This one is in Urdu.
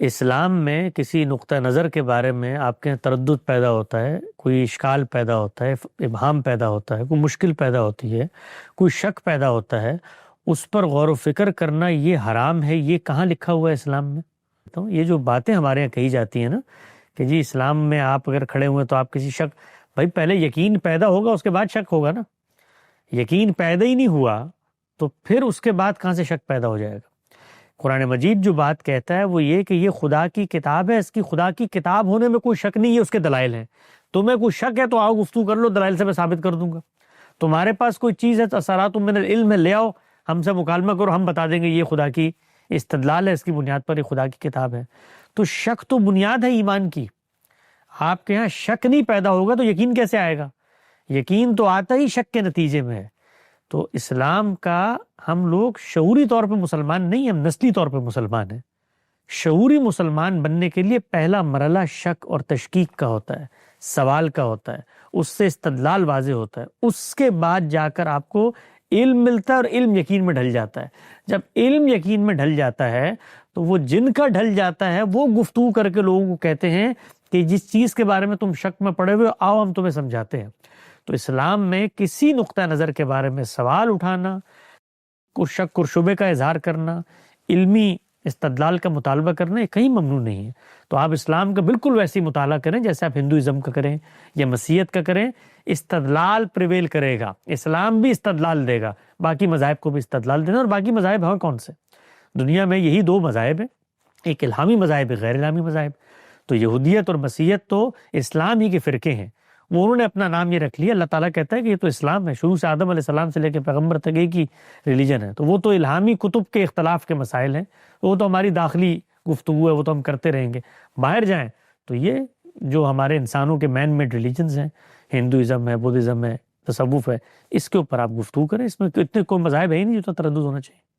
اسلام میں کسی نقطہ نظر کے بارے میں آپ کے تردد پیدا ہوتا ہے، کوئی اشکال پیدا ہوتا ہے، ابہام پیدا ہوتا ہے، کوئی مشکل پیدا ہوتی ہے، کوئی شک پیدا ہوتا ہے، اس پر غور و فکر کرنا یہ حرام ہے، یہ کہاں لکھا ہوا ہے اسلام میں؟ تو یہ جو باتیں ہمارے یہاں کہی جاتی ہیں نا کہ جی اسلام میں آپ اگر کھڑے ہوئے تو آپ کسی شک، بھائی پہلے یقین پیدا ہوگا اس کے بعد شک ہوگا نا، یقین پیدا ہی نہیں ہوا تو پھر اس کے بعد کہاں سے شک پیدا ہو جائے گا؟ قرآن مجید جو بات کہتا ہے وہ یہ کہ یہ خدا کی کتاب ہے، اس کی خدا کی کتاب ہونے میں کوئی شک نہیں ہے، اس کے دلائل ہیں، تمہیں کوئی شک ہے تو آؤ گفتگو کر لو، دلائل سے میں ثابت کر دوں گا، تمہارے پاس کوئی چیز ہے اثرات من العلم ہے، لے آؤ ہم سے مکالمہ کرو، ہم بتا دیں گے یہ خدا کی استدلال ہے، اس کی بنیاد پر یہ خدا کی کتاب ہے۔ تو شک تو بنیاد ہے ایمان کی، آپ کے ہاں شک نہیں پیدا ہوگا تو یقین کیسے آئے گا؟ یقین تو آتا ہی شک کے نتیجے میں ہے۔ تو اسلام کا ہم لوگ شعوری طور پہ مسلمان نہیں، ہم نسلی طور پہ مسلمان ہیں۔ شعوری مسلمان بننے کے لیے پہلا مرحلہ شک اور تشکیک کا ہوتا ہے، سوال کا ہوتا ہے، اس سے استدلال واضح ہوتا ہے، اس کے بعد جا کر آپ کو علم ملتا ہے اور علم یقین میں ڈھل جاتا ہے۔ جب علم یقین میں ڈھل جاتا ہے تو وہ جن کا ڈھل جاتا ہے وہ گفتگو کر کے لوگوں کو کہتے ہیں کہ جس چیز کے بارے میں تم شک میں پڑے ہوئے آؤ ہم تمہیں سمجھاتے ہیں۔ تو اسلام میں کسی نقطہ نظر کے بارے میں سوال اٹھانا، کو شک اور شبے کا اظہار کرنا، علمی استدلال کا مطالبہ کرنا یہ کہیں ممنوع نہیں ہے۔ تو آپ اسلام کا بالکل ویسی مطالعہ کریں جیسے آپ ہندوازم کا کریں یا مسیحیت کا کریں، استدلال پریویل کرے گا، اسلام بھی استدلال دے گا، باقی مذاہب کو بھی استدلال دینا۔ اور باقی مذاہب ہیں کون سے؟ دنیا میں یہی دو مذاہب ہیں، ایک الہامی مذاہب، ایک غیر الہامی مذاہب۔ تو یہودیت اور مسیحیت تو اسلام ہی کے فرقے ہیں، وہ انہوں نے اپنا نام یہ رکھ لیا۔ اللہ تعالیٰ کہتا ہے کہ یہ تو اسلام ہے، شروع سے آدم علیہ السلام سے لے کے پیغمبر تک ایک ہی ریلیجن ہے۔ تو وہ تو الہامی کتب کے اختلاف کے مسائل ہیں، وہ تو ہماری داخلی گفتگو ہے، وہ تو ہم کرتے رہیں گے۔ باہر جائیں تو یہ جو ہمارے انسانوں کے مین میڈ ریلیجنز ہیں، ہندوازم ہے، بدھزم ہے، تصوف ہے، اس کے اوپر آپ گفتگو کریں، اس میں اتنے کوئی مذاہب ہے ہی نہیں جو تو تردد ہونا چاہیے۔